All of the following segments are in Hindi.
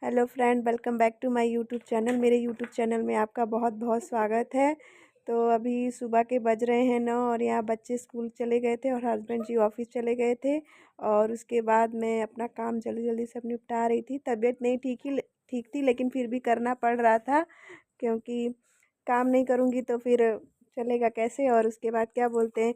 Hello friend, welcome back to my YouTube channel. मेरे यूट्यूब चैनल में आपका बहुत बहुत स्वागत है। तो अभी सुबह के बज रहे हैं 9 और यहाँ बच्चे स्कूल चले गए थे और हस्बैंड जी ऑफिस चले गए थे। और उसके बाद मैं अपना काम जल्दी जल्दी सब निपटा रही थी। तबीयत नहीं ठीक थी, लेकिन फिर भी करना पड़ रहा था, क्योंकि काम नहीं करूँगी तो फिर चलेगा कैसे। और उसके बाद क्या बोलते हैं,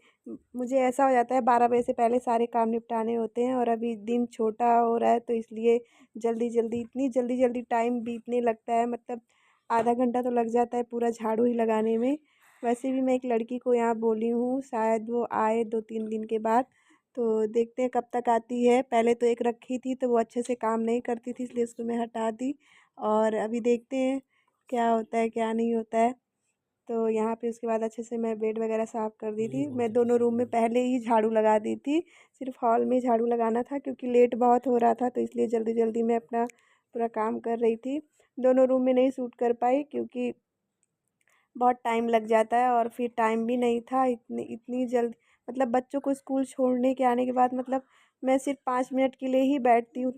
मुझे ऐसा हो जाता है 12 बजे से पहले सारे काम निपटाने होते हैं, और अभी दिन छोटा हो रहा है तो इसलिए इतनी जल्दी जल्दी टाइम बीतने लगता है, मतलब आधा घंटा तो लग जाता है पूरा झाड़ू ही लगाने में। वैसे भी मैं एक लड़की को यहाँ बोली हूँ, शायद वो आए 2-3 दिन के बाद। तो देखते हैं कब तक आती है। पहले तो एक रखी थी तो वो अच्छे से काम नहीं करती थी, इसलिए उसको मैं हटा दी। और अभी देखते हैं क्या होता है क्या नहीं होता है। तो यहाँ पे उसके बाद अच्छे से मैं बेड वगैरह साफ़ कर दी थी। मैं दोनों रूम में पहले ही झाड़ू लगा दी थी, सिर्फ हॉल में झाड़ू लगाना था, क्योंकि लेट बहुत हो रहा था तो इसलिए जल्दी जल्दी मैं अपना पूरा काम कर रही थी। दोनों रूम में नहीं सूट कर पाई, क्योंकि बहुत टाइम लग जाता है और फिर टाइम भी नहीं था इतनी इतनी जल्द। मतलब बच्चों को स्कूल छोड़ने के आने के बाद, मतलब मैं सिर्फ 5 मिनट के लिए ही बैठती हूँ,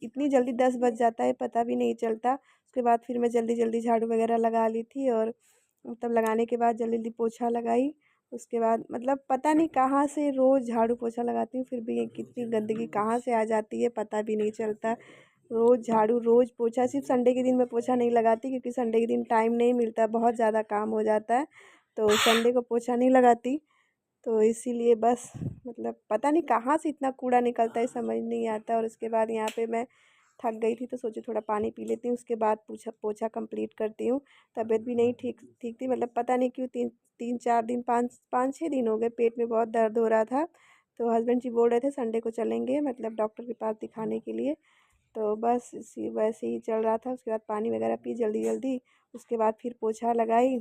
इतनी जल्दी 10 बज जाता है, पता भी नहीं चलता। उसके बाद फिर मैं जल्दी जल्दी झाड़ू वगैरह लगा ली थी, और मतलब लगाने के बाद जल्दी जल्दी पोछा लगाई। उसके बाद मतलब पता नहीं कहाँ से रोज़ झाड़ू पोछा लगाती हूँ, फिर भी ये कितनी गंदगी कहाँ से आ जाती है पता भी नहीं चलता। रोज़ झाड़ू रोज़ पोछा, सिर्फ संडे के दिन मैं पोछा नहीं लगाती, क्योंकि संडे के दिन टाइम नहीं मिलता, बहुत ज़्यादा काम हो जाता है, तो संडे को पोछा नहीं लगाती। तो इसीलिए बस मतलब पता नहीं कहाँ से इतना कूड़ा निकलता है, समझ नहीं आता। और उसके बाद यहाँ पे मैं थक गई थी तो सोची थोड़ा पानी पी लेती हूँ, उसके बाद पोछा पोछा कंप्लीट करती हूँ। तबीयत भी नहीं ठीक ठीक थी, मतलब पता नहीं क्यों 3-4 दिन, 5-6 दिन हो गए पेट में बहुत दर्द हो रहा था। तो हस्बैंड जी बोल रहे थे संडे को चलेंगे, मतलब डॉक्टर के पास दिखाने के लिए। तो बस इसी वैसे ही चल रहा था। उसके बाद पानी वगैरह पी जल्दी जल्दी। उसके बाद फिर पोछा लगाई।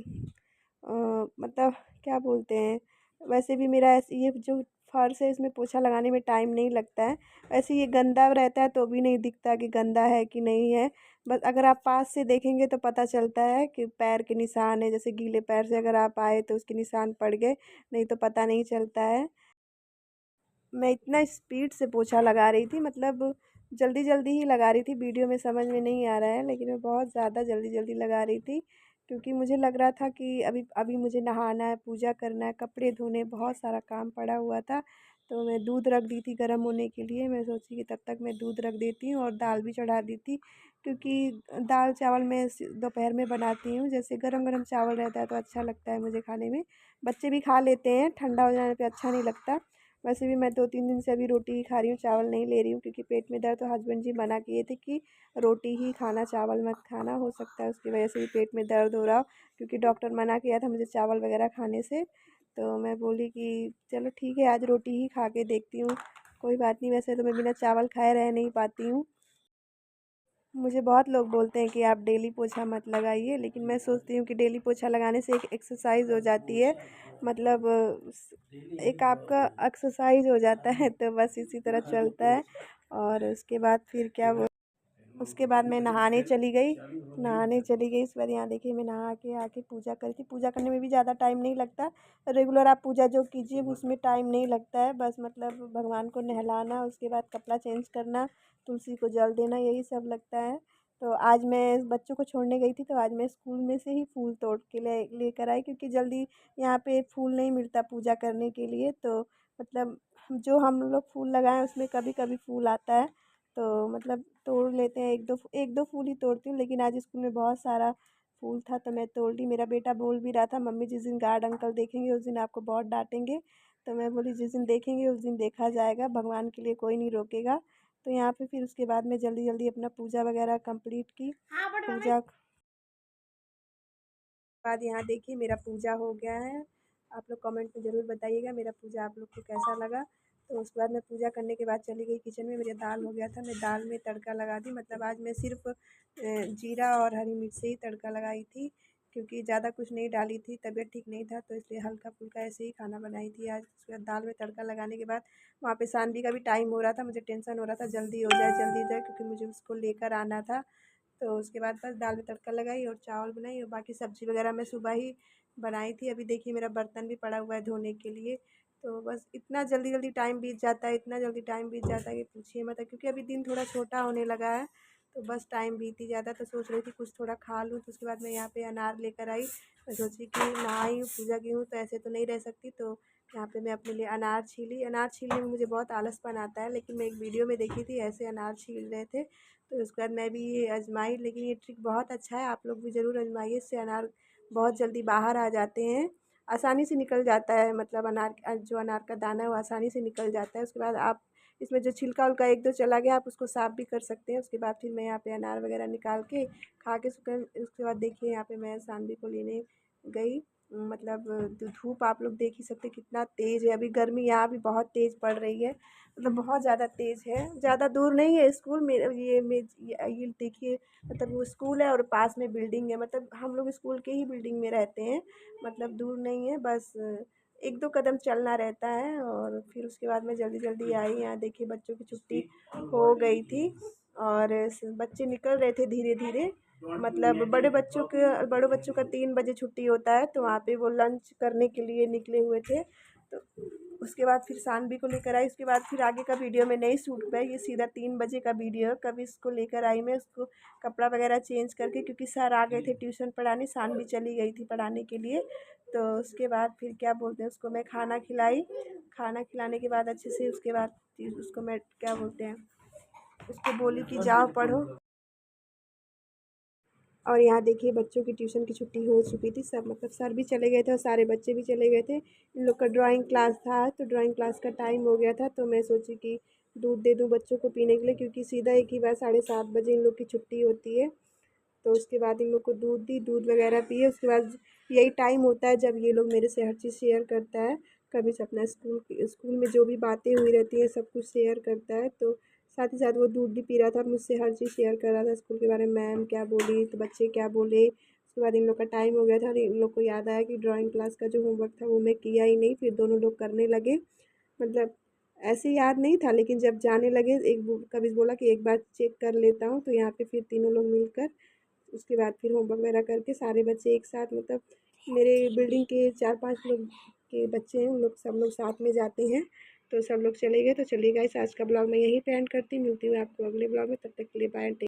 मतलब क्या बोलते हैं, वैसे भी मेरा ऐसे ये जो फर्श है इसमें पोछा लगाने में टाइम नहीं लगता है। वैसे ये गंदा रहता है तो भी नहीं दिखता कि गंदा है कि नहीं है। बस अगर आप पास से देखेंगे तो पता चलता है कि पैर के निशान है, जैसे गीले पैर से अगर आप आए तो उसके निशान पड़ गए, नहीं तो पता नहीं चलता है। मैं इतना स्पीड से पोछा लगा रही थी, मतलब जल्दी जल्दी ही लगा रही थी, वीडियो में समझ में नहीं आ रहा है, लेकिन मैं बहुत ज़्यादा जल्दी जल्दी लगा रही थी, क्योंकि मुझे लग रहा था कि अभी अभी मुझे नहाना है, पूजा करना है, कपड़े धोने, बहुत सारा काम पड़ा हुआ था। तो मैं दूध रख दी थी गर्म होने के लिए। मैं सोची कि तब तक मैं दूध रख देती हूँ और दाल भी चढ़ा दी थी, क्योंकि दाल चावल मैं दोपहर में बनाती हूँ, जैसे गरम गरम चावल रहता है तो अच्छा लगता है मुझे खाने में। बच्चे भी खा लेते हैं, ठंडा हो जाने पे अच्छा नहीं लगता। वैसे भी मैं 2-3 दिन से अभी रोटी ही खा रही हूँ, चावल नहीं ले रही हूँ, क्योंकि पेट में दर्द। तो हस्बैंड जी मना किए थे कि रोटी ही खाना, चावल मत खाना, हो सकता है उसकी वजह से भी पेट में दर्द हो रहा हो, क्योंकि डॉक्टर मना किया था मुझे चावल वगैरह खाने से। तो मैं बोली कि चलो ठीक है, आज रोटी ही खा के देखती हूँ, कोई बात नहीं। वैसे तो मैं बिना चावल खाए रह नहीं पाती हूँ। मुझे बहुत लोग बोलते हैं कि आप डेली पोछा मत लगाइए, लेकिन मैं सोचती हूँ कि डेली पोछा लगाने से एक एक्सरसाइज हो जाती है, मतलब एक आपका एक्सरसाइज हो जाता है, तो बस इसी तरह चलता है। और उसके बाद फिर क्या वो उसके बाद मैं नहाने चली गई। इस बार यहाँ देखिए, मैं नहा के आके पूजा करी थी। पूजा करने में भी ज़्यादा टाइम नहीं लगता, रेगुलर आप पूजा जो कीजिए उसमें टाइम नहीं लगता है। बस मतलब भगवान को नहलाना, उसके बाद कपड़ा चेंज करना, तुलसी को जल देना, यही सब लगता है। तो आज मैं बच्चों को छोड़ने गई थी, तो आज मैं स्कूल में से ही फूल तोड़ के लेकर आई, क्योंकि जल्दी यहाँ पे फूल नहीं मिलता पूजा करने के लिए। तो मतलब जो हम लोग फूल लगाएं उसमें कभी कभी फूल आता है, तो मतलब तोड़ लेते हैं। एक दो फूल ही तोड़ती हूँ, लेकिन आज स्कूल में बहुत सारा फूल था तो मैं तोड़ ली। मेरा बेटा बोल भी रहा था, मम्मी जिस दिन गार्ड अंकल देखेंगे उस दिन आपको बहुत डांटेंगे। तो मैं बोली जिस दिन देखेंगे उस दिन देखा जाएगा, भगवान के लिए कोई नहीं रोकेगा। तो यहाँ पे फिर उसके बाद मैं जल्दी जल्दी अपना पूजा वगैरह कंप्लीट की। पूजा के बाद यहाँ देखिए मेरा पूजा हो गया है। आप लोग कमेंट में ज़रूर बताइएगा मेरा पूजा आप लोग को कैसा लगा। तो उसके बाद मैं पूजा करने के बाद चली गई किचन में। मेरा दाल हो गया था, मैं दाल में तड़का लगा दी। मतलब आज मैं सिर्फ जीरा और हरी मिर्च से ही तड़का लगाई थी, क्योंकि ज़्यादा कुछ नहीं डाली थी, तबीयत ठीक नहीं था, तो इसलिए हल्का फुल्का ऐसे ही खाना बनाई थी आज। उसके बाद दाल में तड़का लगाने के बाद वहाँ पे सानवी का भी टाइम हो रहा था, मुझे टेंशन हो रहा था जल्दी हो जाए जल्दी हो जाए, क्योंकि मुझे उसको लेकर आना था। तो उसके बाद बस दाल में तड़का लगाई और चावल बनाई, और बाकी सब्ज़ी वगैरह मैं सुबह ही बनाई थी। अभी देखिए मेरा बर्तन भी पड़ा हुआ है धोने के लिए। तो बस इतना जल्दी जल्दी टाइम बीत जाता है, इतना जल्दी टाइम बीत जाता है कि पूछिए मत, क्योंकि अभी दिन थोड़ा छोटा होने लगा है। तो बस टाइम बीत ही जाता। तो सोच रही थी कुछ थोड़ा खा लूँ। तो उसके बाद मैं यहाँ पे अनार लेकर आई। मैं सोची कि नहाई हूँ, पूजा की हूँ, तो ऐसे तो नहीं रह सकती। तो यहाँ पे मैं अपने लिए अनार छीली। अनार छीलने में मुझे बहुत आलसपन आता है, लेकिन मैं एक वीडियो में देखी थी ऐसे अनार छील रहे थे। तो उसके बाद मैं भी ये आजमाई, लेकिन ये ट्रिक बहुत अच्छा है, आप लोग भी ज़रूर आजमाइए। इससे अनार बहुत जल्दी बाहर आ जाते हैं, आसानी से निकल जाता है। मतलब अनार जो अनार का दाना है वो आसानी से निकल जाता है। उसके बाद आप इसमें जो छिलका उलका एक दो चला गया, आप उसको साफ़ भी कर सकते हैं। उसके बाद फिर मैं यहाँ पे अनार वगैरह निकाल के खा के उसके बाद देखिए यहाँ पे मैं सानवी को लेने गई। मतलब धूप आप लोग देख ही सकते कितना तेज़ है। अभी गर्मी यहाँ भी बहुत तेज़ पड़ रही है, मतलब बहुत ज़्यादा तेज़ है। ज़्यादा दूर नहीं है स्कूल में, ये देखिए, मतलब वो स्कूल है और पास में बिल्डिंग है। मतलब हम लोग स्कूल के ही बिल्डिंग में रहते हैं, मतलब दूर नहीं है, बस एक दो कदम चलना रहता है। और फिर उसके बाद मैं जल्दी जल्दी आई। यहाँ देखिए बच्चों की छुट्टी हो गई थी और बच्चे निकल रहे थे धीरे धीरे। मतलब बड़े बच्चों का 3 बजे छुट्टी होता है, तो वहाँ पे वो लंच करने के लिए निकले हुए थे। तो उसके बाद फिर सानवी को लेकर आई। उसके बाद फिर आगे का वीडियो में नहीं शूट हुआ है, ये सीधा 3 बजे का वीडियो है। कब इसको लेकर आई मैं, उसको कपड़ा वगैरह चेंज करके, क्योंकि सर आ गए थे ट्यूशन पढ़ाने, सानवी चली गई थी पढ़ाने के लिए। तो उसके बाद फिर क्या बोलते हैं, उसको मैं खाना खिलाई। खाना खिलाने के बाद अच्छे से उसके बाद फिर उसको मैं क्या बोलते हैं, उसको बोली कि जाओ पढ़ो। और यहाँ देखिए बच्चों की ट्यूशन की छुट्टी हो चुकी थी, सब मतलब सर भी चले गए थे और सारे बच्चे भी चले गए थे। इन लोग का ड्राइंग क्लास था, तो ड्राइंग क्लास का टाइम हो गया था। तो मैं सोची कि दूध दे दूँ बच्चों को पीने के लिए, क्योंकि सीधा एक ही बार 7:30 बजे इन लोग की छुट्टी होती है। तो उसके बाद इन लोग को दूध दी, दूध वगैरह पिए। उसके बाद यही टाइम होता है जब ये लोग मेरे से हर चीज़ शेयर करता है। कभी से अपना स्कूल में जो भी बातें हुई रहती हैं सब कुछ शेयर करता है। तो साथ ही साथ वो दूध भी पी रहा था और मुझसे हर चीज़ शेयर कर रहा था स्कूल के बारे में, मैम क्या बोली तो बच्चे क्या बोले। उसके बाद इन लोग का टाइम हो गया था और इन लोग को याद आया कि ड्राइंग क्लास का जो होमवर्क था वो मैं किया ही नहीं। फिर दोनों लोग करने लगे, मतलब ऐसे याद नहीं था, लेकिन जब जाने लगे कभी बोला कि एक बार चेक कर लेता हूँ। तो यहाँ पे फिर तीनों लोग मिलकर उसके बाद फिर होमवर्क वगैरह करके सारे बच्चे एक साथ, मतलब मेरे बिल्डिंग के 4-5 लोग के बच्चे हैं, उन लोग सब लोग साथ में जाते हैं। तो सब लोग चले गए। तो चलिए गाइस, आज का ब्लॉग मैं यहीं पे एंड करती हूँ। मिलती हूँ आपको अगले ब्लॉग में, तब तक के लिए बाय।